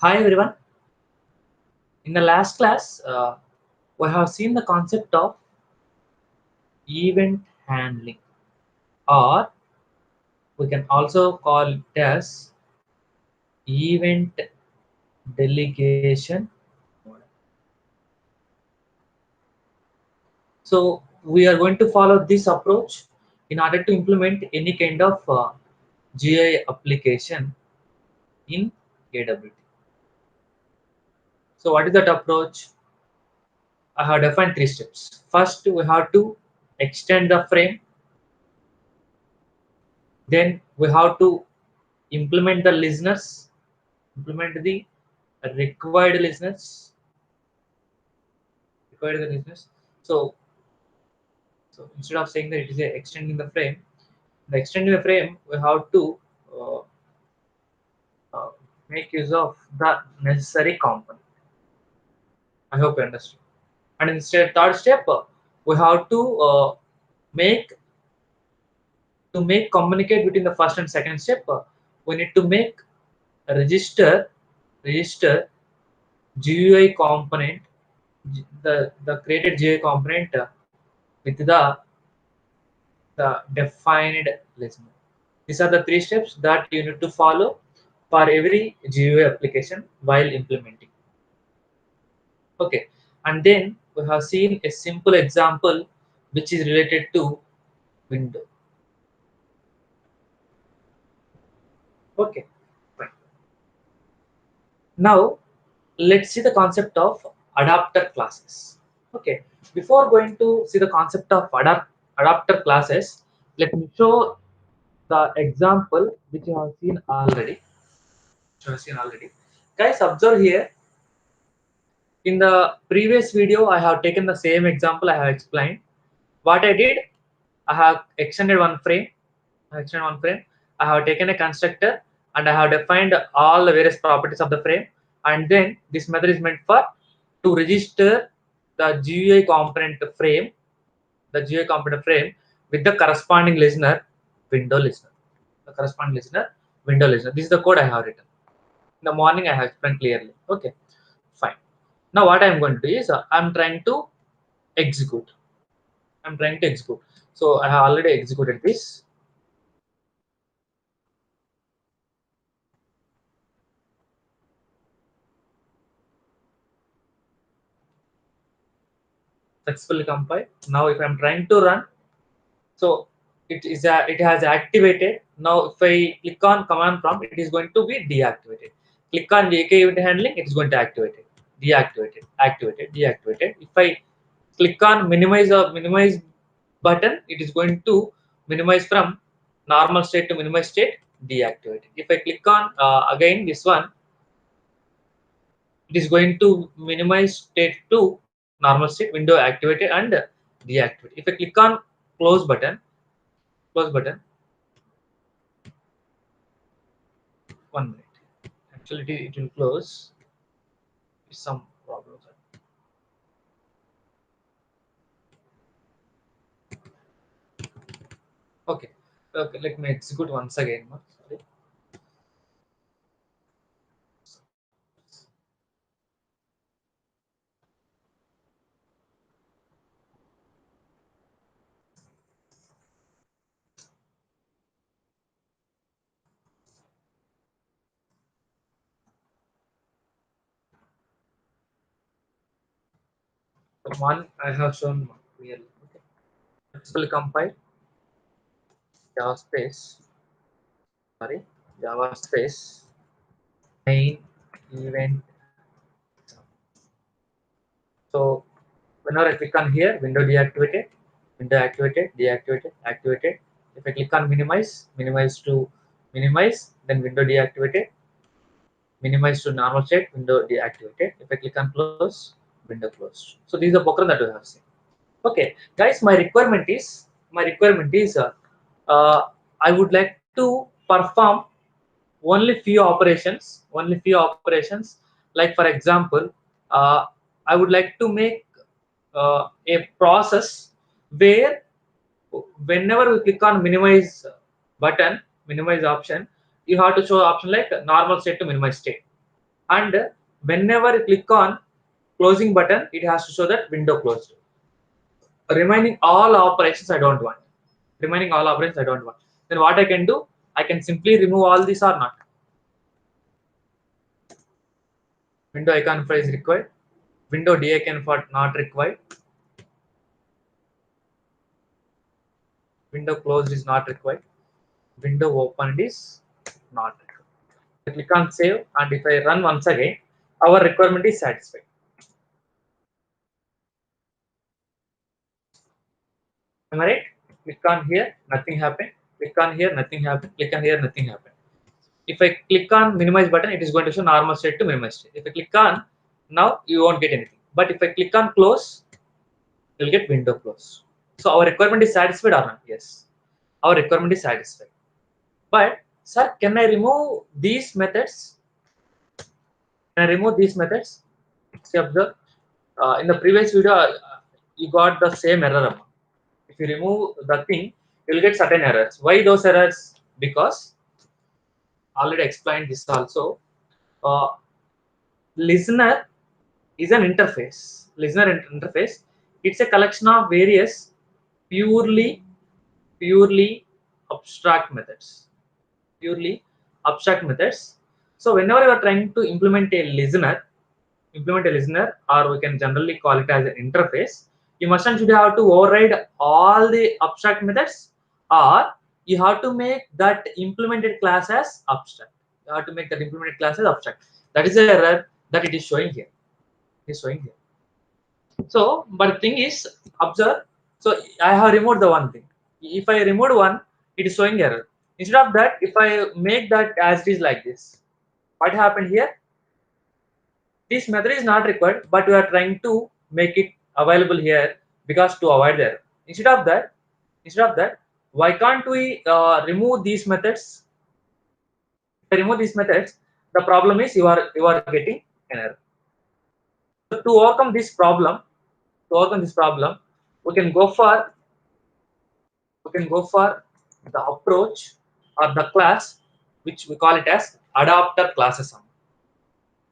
Hi everyone. In the last class, we have seen the concept of event handling, or we can also call it as event delegation. So we are going to follow this approach in order to implement any kind of GI application in AWT. So what is that approach? I have defined three steps. First, we have to extend the frame. Then we have to implement the listeners, implement the required listeners, So, so instead of saying that it is a extending the extending the frame, we have to uh, uh, make use of the necessary component. I hope you understand. And instead, third step, we have to make make communicate between the first and second step. We need to make a register GUI component, the created GUI component with the defined listener. These are the three steps that you need to follow for every GUI application while implementing. Okay, and then we have seen a simple example which is related to window. Okay, fine. Now let's see the concept of adapter classes. Okay, before going to see the concept of adapter classes, let me show the example which you have seen already. Guys, observe here. In the previous video, I have taken the same example I have explained. What I did, I have extended one frame. I have taken a constructor and I have defined all the various properties of the frame. And then this method is meant for to register the GUI component frame, with the corresponding listener, window listener. The corresponding listener, window listener. This is the code I have written. In the morning, I have explained clearly. Okay, fine. Now what I'm going to do is I'm trying to execute. So I have already executed this. Successfully compiled. Now if I'm trying to run, so it has activated. Now if I click on command prompt, it is going to be deactivated. Click on JK event handling, it is going to activate it. Deactivated, activated, deactivated. If I click on minimize button, it is going to minimize from normal state to minimize state, deactivated. If I click on again this one, it is going to minimize state to normal state, window activated and deactivated. If I click on close button, close button, 1 minute. Actually, it will close. Some problems. Okay, okay. Let me execute once again. Sorry. The one I have shown clearly. Okay. Successfully compile. Java space. Sorry, Java space. Main event. So whenever I click on here, window activated, deactivated, activated. If I click on minimize to minimize, then window deactivated, minimize to normal state, window deactivated. If I click on close, window closed. So this is the program that we have seen. Okay, guys, my requirement is I would like to perform only few operations. Like for example, uh, I would like to make a process where whenever we click on minimize option, you have to show option like normal state to minimize state. and whenever you click on closing button, it has to show that window closed. Remaining all operations I don't want. Remaining all operations I don't want. Then what I can do? I can simply remove all these or not. Window icon for is required. Window D icon for not required. Window closed is not required. Window opened is not required. I click on save, and if I run once again, our requirement is satisfied. Am I right? Click on here, nothing happened. Click on here, nothing happened. Click on here, nothing happened. If I click on minimize button, it is going to show normal state to minimize state. If I click on now, you won't get anything. But if I click on close, you'll get window close. So our requirement is satisfied or not? Yes. Our requirement is satisfied. But sir, can I remove these methods? Can I remove these methods? See, observe. In the previous video, you got the same error. If you remove the thing, you'll get certain errors. Why those errors? Because already explained this also. Uh, Listener is an interface. Listener interface. It's a collection of various purely purely abstract methods. Purely abstract methods. So whenever you are trying to implement a listener, or we can generally call it as an interface, you must and should have to override all the abstract methods, or you have to make that implemented class as abstract. You have to make that implemented class as abstract. That is the error that it is showing here. It is showing here. So, but the thing is, observe. So I have removed the one thing. If I remove one, it is showing error. Instead of that, if I make that as it is like this, what happened here? This method is not required, but we are trying to make it available here because to avoid the error. Instead of that, why can't we remove these methods? If I remove these methods, the problem is you are getting an error. So to overcome this problem, we can go for the approach or the class which we call it as adapter classes.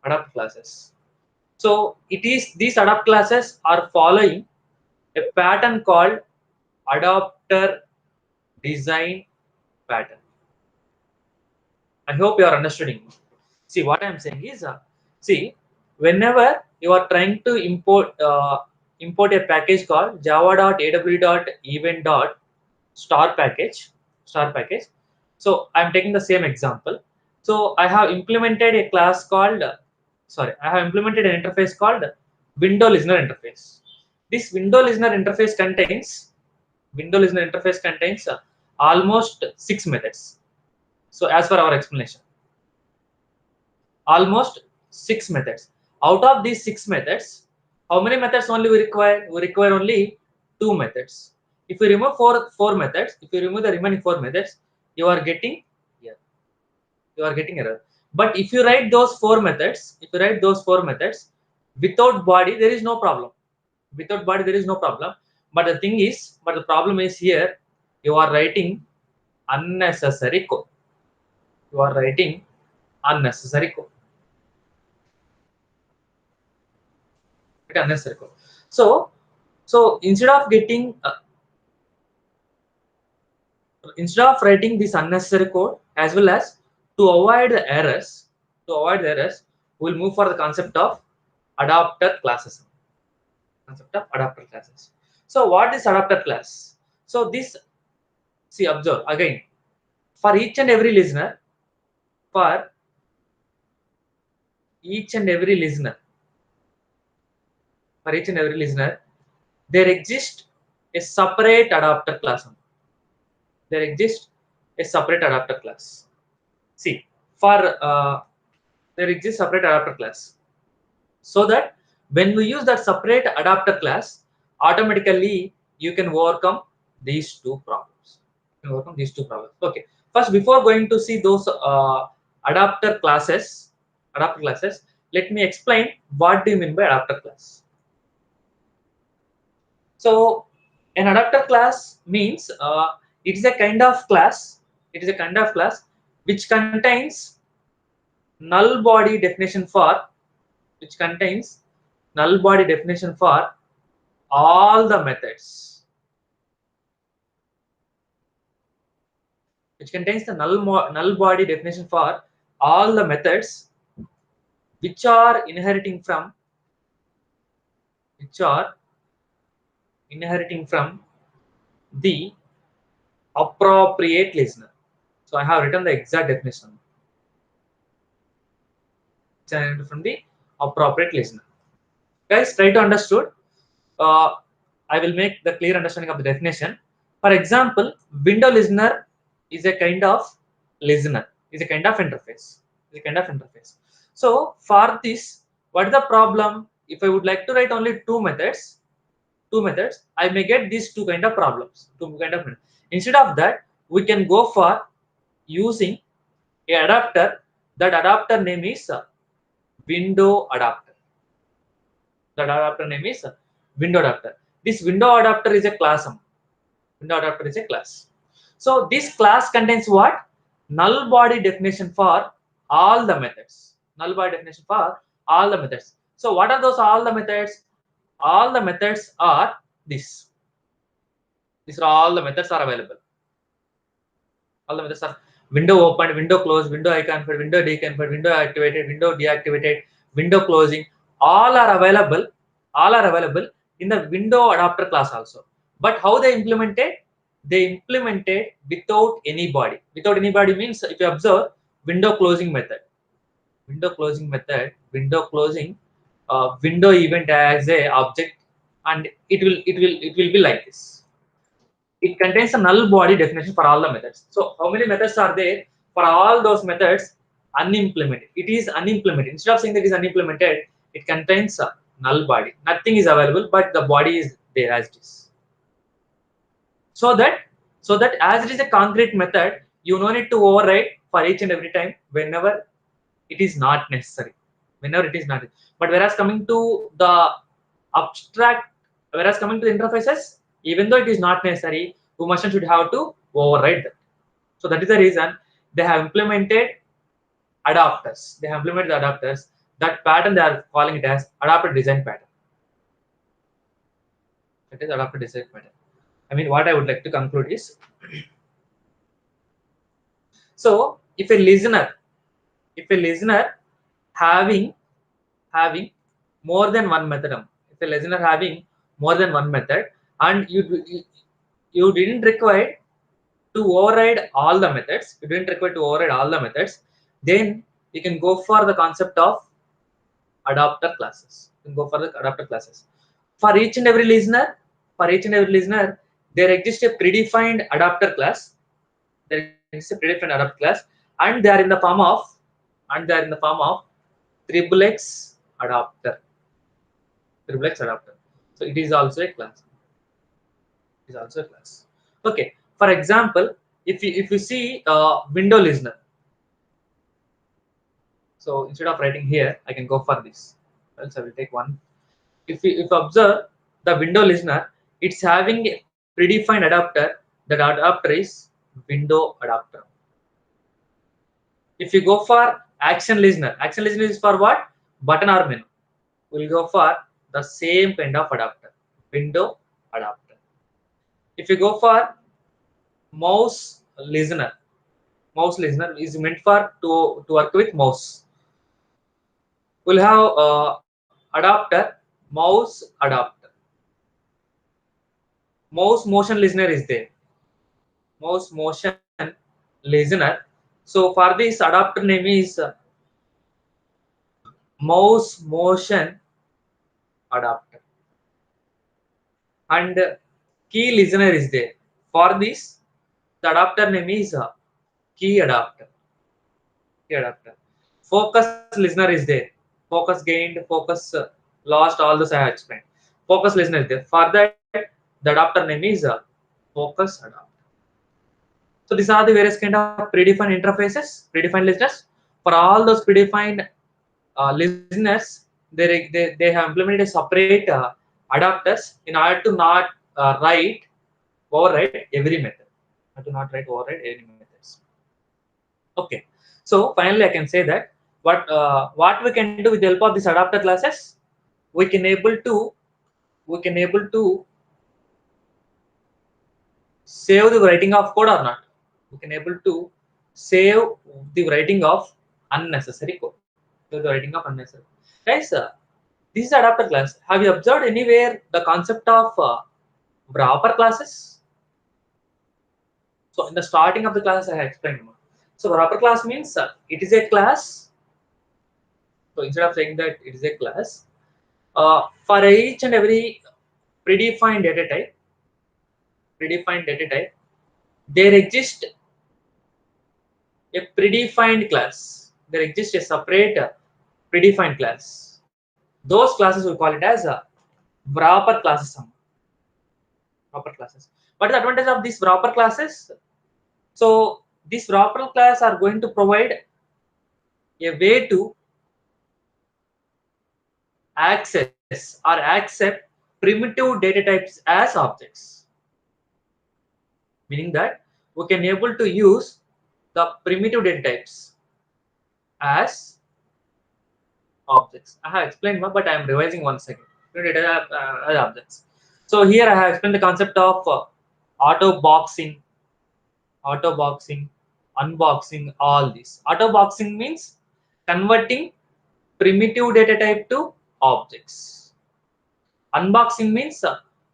Adapter classes. So it is these adapt classes are following a pattern called adapter design pattern. I hope you are understanding. See what I am saying is, see, whenever you are trying to import a package called java.aw.event.star package. So I am taking the same example. So I have implemented a class called, I have implemented an interface called window listener interface. This window listener interface contains almost 6 methods. So as per our explanation, almost 6 methods. Out of these 6 methods, how many methods only we require? We require only 2 methods. If we remove four methods, if you remove the remaining 4 methods, you are getting here. You are getting error. But if you write those four methods, without body, there is no problem. Without body, there is no problem. But the problem is here, you are writing unnecessary code. You are writing unnecessary code. Unnecessary code. So instead of writing this unnecessary code, as well as to avoid the errors, we'll move for the concept of adapter classes. So what is adapter class? So this, see, observe again, for each and every listener, for each and every listener, there exists a separate adapter class. There exists a separate adapter class. See, for there exists separate adapter class, so that when we use that separate adapter class, automatically you can overcome these two problems. Okay. First, before going to see those adapter classes, let me explain what do you mean by adapter class. So, an adapter class means it is a kind of class. It is a kind of class which contains null body definition for, which contains null body definition for all the methods, which contains the null body definition for all the methods which are which are inheriting from the appropriate listener. So I have written the exact definition from the appropriate listener. Guys, try to understood. Uh, I will make the clear understanding of the definition. For example, window listener is a kind of listener, is a kind of interface, is a kind of interface. So for this, what is the problem? If I would like to write only two methods, I may get these two kind of problems, instead of that, we can go for using a adapter. That adapter name is window adapter. That adapter name is window adapter. This window adapter is a class. Window adapter is a class. So this class contains what? Null body definition for all the methods. Null body definition for all the methods. So what are those all the methods? All the methods are this. These are all the methods are available. All the methods are window opened, window closed, window icon, window deconfigured, window activated, window deactivated, window closing. All are available. All are available in the window adapter class also. But how they implemented? They implemented without any body. Without any body means, if you observe, window closing method. Window closing method. Window closing. Window event as a object, and it will be like this. It contains a null body definition for all the methods. So how many methods are there? For all those methods, unimplemented. It is unimplemented. Instead of saying that it is unimplemented, it contains a null body. Nothing is available, but the body is there as it is. So that as it is a concrete method, you no need to override for each and every time whenever it is not necessary. Whenever it is not. But whereas coming to the interfaces, even though it is not necessary, you mustn't should have to override that. So that is the reason they have implemented adapters. They have implemented the adapters. That pattern they are calling it as adapter design pattern. That is adapter design pattern. I mean, what I would like to conclude is, so if a listener having more than one method, if a listener having more than one method, and you didn't require to override all the methods, then you can go for the concept of adapter classes. You can go for the adapter classes. For each and every listener, there exists a predefined adapter class. There is a predefined adapter class, and they are in the form of XXX adapter. XXX adapter. So it is also a class. It is also a class. Okay. For example, if you see window listener. So instead of writing here, I can go for this. Else I will take one. If you observe the window listener, it's having a predefined adapter. That adapter is window adapter. If you go for action listener is for what? Button or menu. We'll go for the same kind of adapter, window adapter. If you go for mouse listener is meant for to work with mouse. We'll have adapter, mouse adapter. Mouse motion listener is there. Mouse motion listener. So for this adapter name is mouse motion adapter. And key listener is there. For this, the adapter name is key adapter. Key adapter. Focus listener is there. Focus gained, focus lost, all those I have explained. Focus listener is there. For that, the adapter name is focus adapter. So these are the various kind of predefined interfaces, predefined listeners. For all those predefined listeners, they have implemented a separate adapters in order to not override every method. To not write override any methods. Okay. So finally, I can say that what we can do with the help of these adapter classes, we can able to save the writing of code or not. We can able to save the writing of unnecessary code. So the writing of unnecessary. Guys, this is adapter class. Have you observed anywhere the concept of wrapper classes? So in the starting of the class, I have explained. So wrapper class means it is a class. So instead of saying that it is a class, for each and every predefined data type, there exists a predefined class. There exists a separate predefined class. Those classes we call it as wrapper classes. Wrapper classes. What is the advantage of these wrapper classes? So these wrapper class are going to provide a way to access or accept primitive data types as objects. Meaning that we can able to use the primitive data types as objects. I have explained more, but I am revising once again. Data as objects. So here I have explained the concept of auto boxing, unboxing, all this. Auto boxing means converting primitive data type to objects. Unboxing means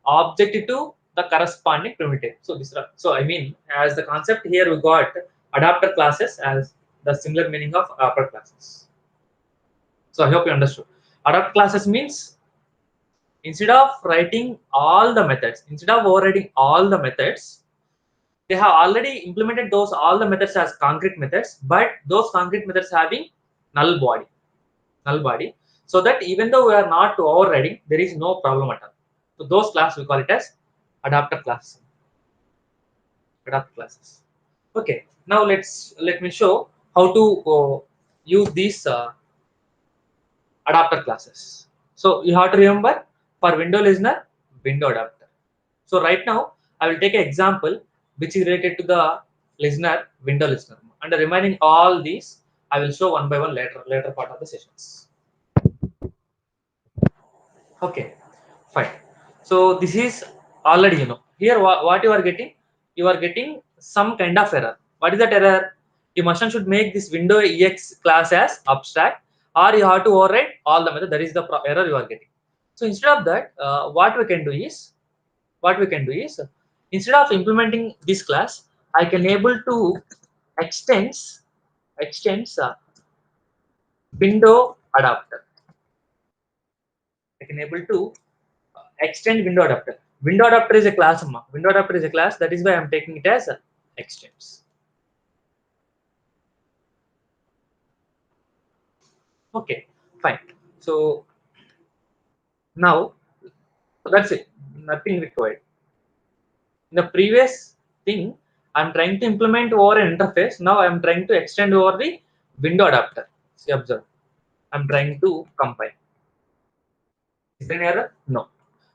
object to the corresponding primitive. So this, so I mean, as the concept here we got adapter classes as the similar meaning of adapter classes. So I hope you understood. Adapter classes means instead of writing all the methods, instead of overriding all the methods, they have already implemented those all the methods as concrete methods, but those concrete methods having null body, so that even though we are not overriding, there is no problem at all. So those classes we call it as adapter classes. Adapter classes. Okay. Now let me show how to use these adapter classes. So you have to remember for window listener, window adapter. So right now I will take an example which is related to the listener, window listener, and the remaining all these I will show one by one later part of the sessions. Okay, fine. So this is already here what you are getting some kind of error. What is that error? You must and should make this window ex class as abstract, or you have to override all the method. That is the error you are getting. So instead of that, what we can do is instead of implementing this class, I can able to extends window adapter. I can able to extend window adapter. Window adapter is a class. Window adapter is a class. That is why I'm taking it as extends. Okay, fine. So now that's it. Nothing required. In the previous thing, I'm trying to implement over an interface. Now I'm trying to extend over the window adapter. See, observe. I'm trying to compile. Is there an error? No,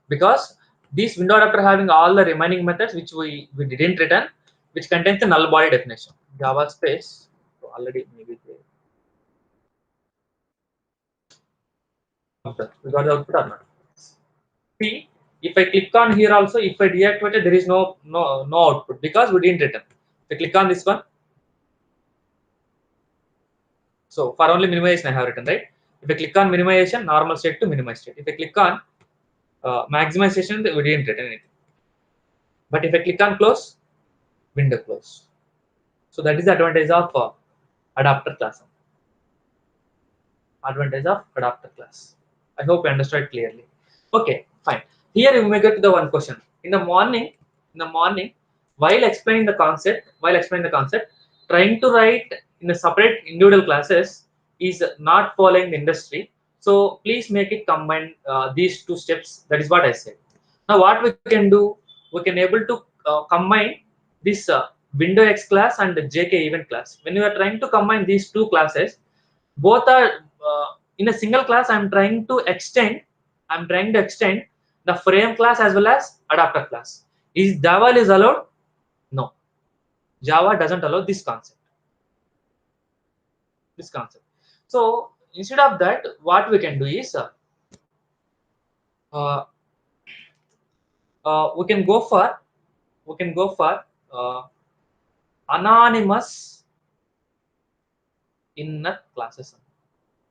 because this window adapter having all the remaining methods which we didn't return, which contains the null body definition. Java space. So already maybe we got the output or not. See, if I click on here also, if I deactivate it, there is no output because we didn't return. If I click on this one, so for only minimization I have written, right? If I click on minimization, normal state to minimized state. If I click on maximization, we didn't return anything. But if I click on close, window close. So that is the advantage of adapter class. Advantage of adapter class. I hope you understood clearly. Okay, fine. Here we may get to the one question. In the morning, while explaining the concept, trying to write in a separate individual classes is not following the industry. So please make it combine these two steps. That is what I said. Now what we can do, we can able to combine this window X class and the JK event class. When you are trying to combine these two classes, both are in a single class. I'm trying to extend the frame class as well as adapter class. Is Java is allowed? No, Java doesn't allow this concept. So instead of that, what we can do is uh, we can go for uh, anonymous inner classes.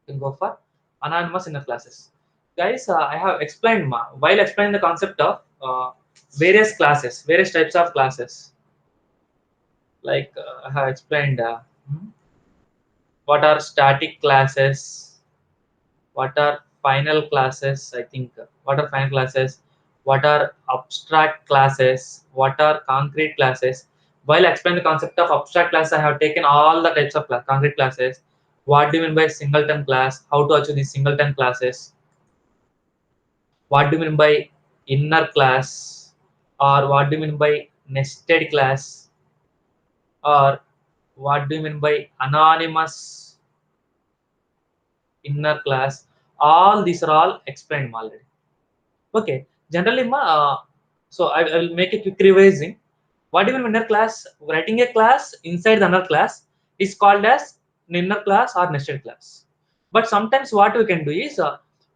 You can go for anonymous inner classes. Guys, I have explained while explaining the concept of various classes, various types of classes. Like I have explained what are static classes, what are final classes. I think what are final classes, what are abstract classes, what are concrete classes. While explaining the concept of abstract class, I have taken all the types of concrete classes. What do you mean by singleton class? How to achieve these singleton classes? What do you mean by inner class? Or what do you mean by nested class? Or what do you mean by anonymous inner class? All these are all explained already. Okay, generally, so I will make a quick revising. What even inner class? Writing a class inside the inner class is called as an inner class or nested class. But sometimes what we can do is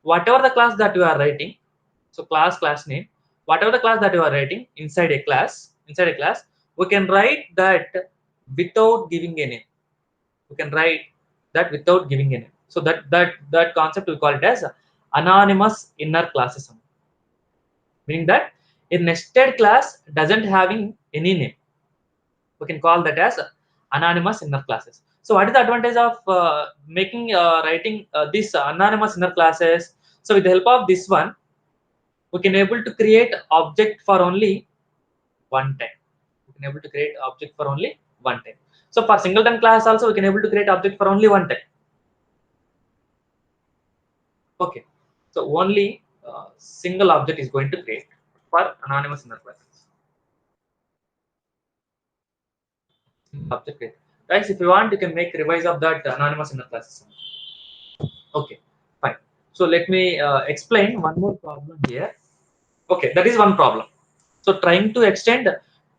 whatever the class that you are writing, so class name, whatever the class that you are writing inside a class, we can write that without giving a name. We can write that without giving a name. So that concept we call it as anonymous inner classes, meaning that a nested class doesn't having any name. We can call that as anonymous inner classes. So what is the advantage of making writing these anonymous inner classes? So with the help of this one, we can able to create object for only one time. We can able to create object for only one time. So for singleton class also we can able to create object for only one time. Okay. So only single object is going to create for anonymous inner classes. Object create. Guys, if you want, you can make revise of that anonymous inner classes. Okay, fine. So let me explain one more problem here. Okay, that is one problem. So trying to extend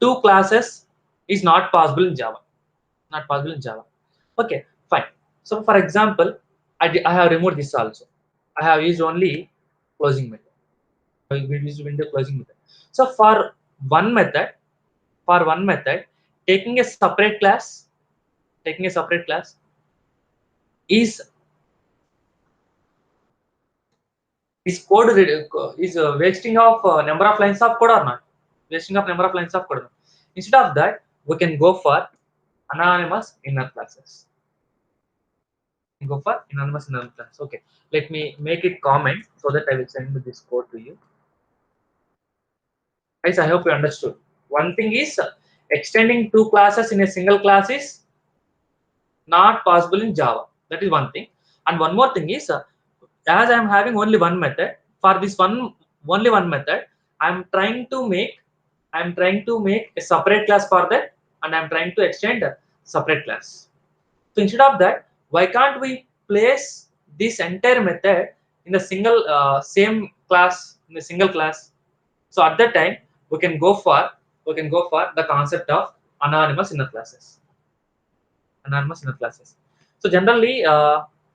two classes is not possible in Java. Not possible in Java. Okay, fine. So for example, I have removed this also. I have used only closing method. I will use window closing method. So one method, for one method, taking a separate class, taking a separate class is is wasting of number of lines of code or not? Wasting of number of lines of code. Instead of that, we can go for anonymous inner classes. Go for anonymous inner class. Okay, let me make it comment so that I will send this code to you. Guys, I hope you understood. One thing is extending two classes in a single class is not possible in Java. That is one thing. And one more thing is, as I am having only one method, for this only one method, I am trying to make a separate class for that, and I am trying to extend a separate class. So instead of that, why can't we place this entire method in the single same class, in a single class? So at that time, we can go for the concept of anonymous inner classes. Anonymous inner classes. So generally,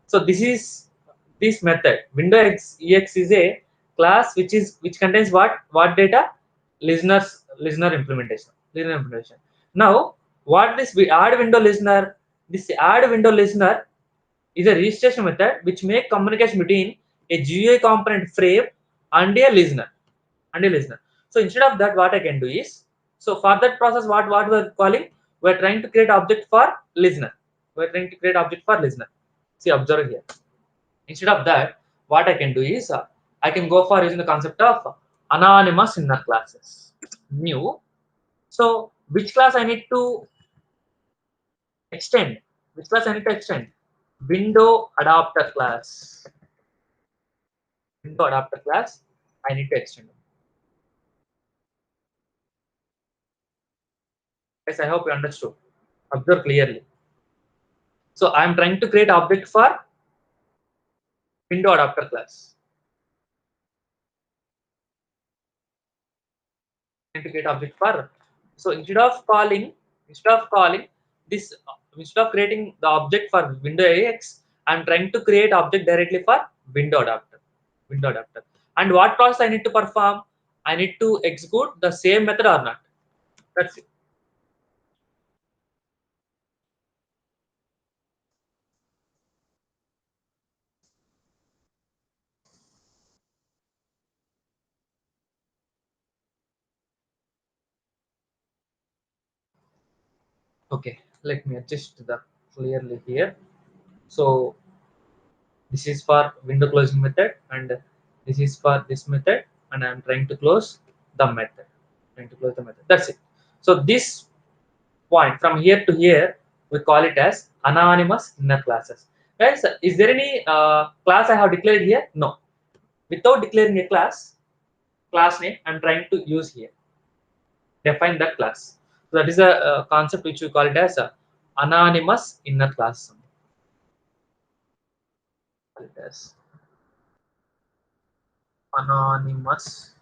so this method window ex is a class which contains what data, listener implementation, Now what this we add window listener, this add window listener is a registration method which make communication between a GUI component frame and a listener So instead of that, what I can do is, so for that process, what we're calling, we're trying to create object for listener. We're trying to create object for listener. See, observe here. Instead of that, what I can do is, I can go for using the concept of anonymous inner classes. New. So which class I need to extend? Which class I need to extend? Window adapter class. Window adapter class. I need to extend. Yes, I hope you understood. Observe clearly. So I am trying to create object for window adapter class. Trying to create object for. So instead of calling this, instead of creating the object for window AX, I'm trying to create object directly for window adapter. Window adapter. And what process I need to perform? I need to execute the same method or not. That's it. Okay, let me adjust the clearly here. So this is for window closing method, and this is for this method, and I'm trying to close the method. Trying to close the method. That's it. So this point from here to here, we call it as anonymous inner classes. Guys, is there any class I have declared here? No. Without declaring a class name, I'm trying to use here. Define the class. So that is a, concept which we call it as a anonymous inner class. Call it as anonymous.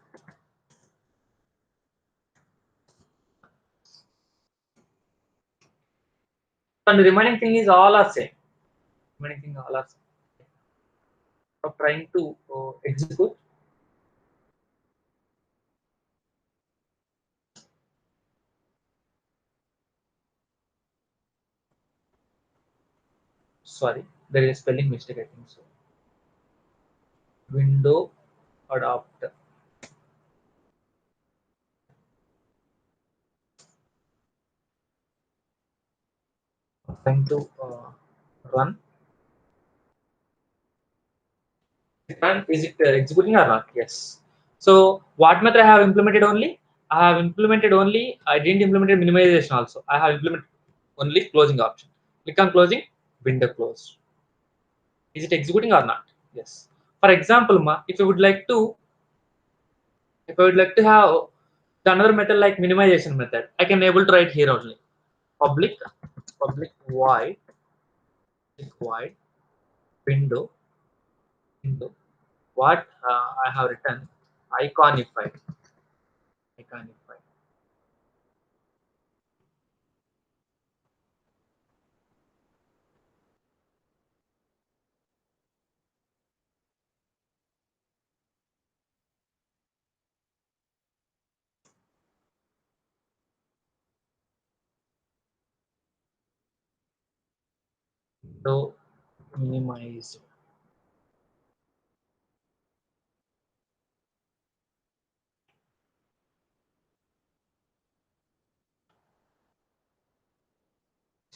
And the remaining thing is all are same. Remaining thing all are same. So trying to execute. Sorry, there is a spelling mistake. I think so. Window adapter. Trying to run. Run. Is it executing or not? Yes. So what method I have implemented only? I have implemented only. I didn't implement minimization also. I have implemented only closing option. Click on closing. Window closed. Is it executing or not? Yes. For example, if you would like to, if I would like to have the another method like minimization method, I can able to write here only. Public, public void, void, window, window. What I have written, iconify, iconify. So minimize.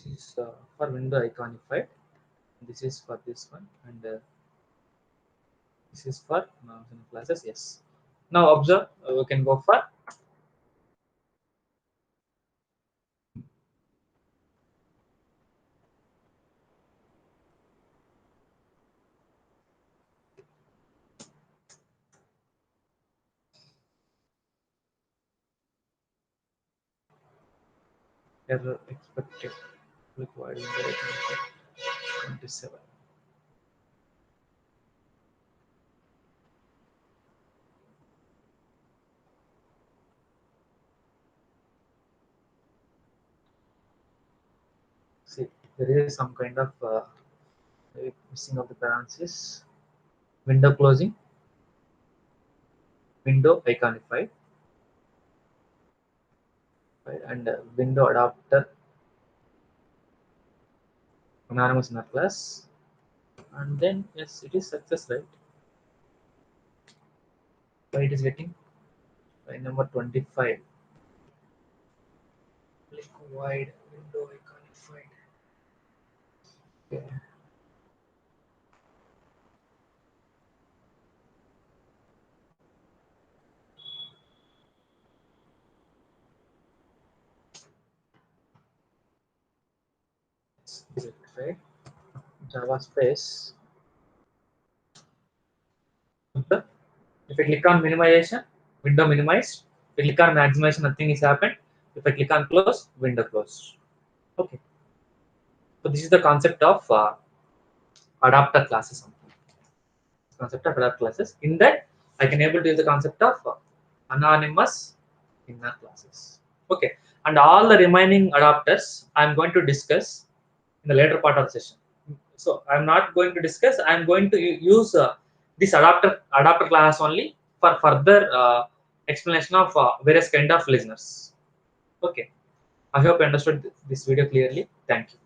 This is for window iconified. This is for this one, and this is for classes. Yes. Now observe. We can go for error expected. Required window iconified. 27. See, there is some kind of missing of the parentheses. Window closing, window iconified, right? And window adapter, anonymous in our class. And then, yes, it is success, right? Why it is getting by number 25. Click wide, window iconified. Okay, is it right? Java space. Okay. If I click on minimization, window minimized. If I click on maximization, nothing is happened. If I click on close, window closed. Okay. So this is the concept of adapter classes. Concept of adapter classes. In that, I can able to use the concept of anonymous inner classes. Okay. And all the remaining adapters, I'm going to discuss in the later part of the session. So I'm not going to discuss. I'm going to use this adapter class only for further explanation of various kind of listeners. Okay. I hope you understood this video clearly. Thank you.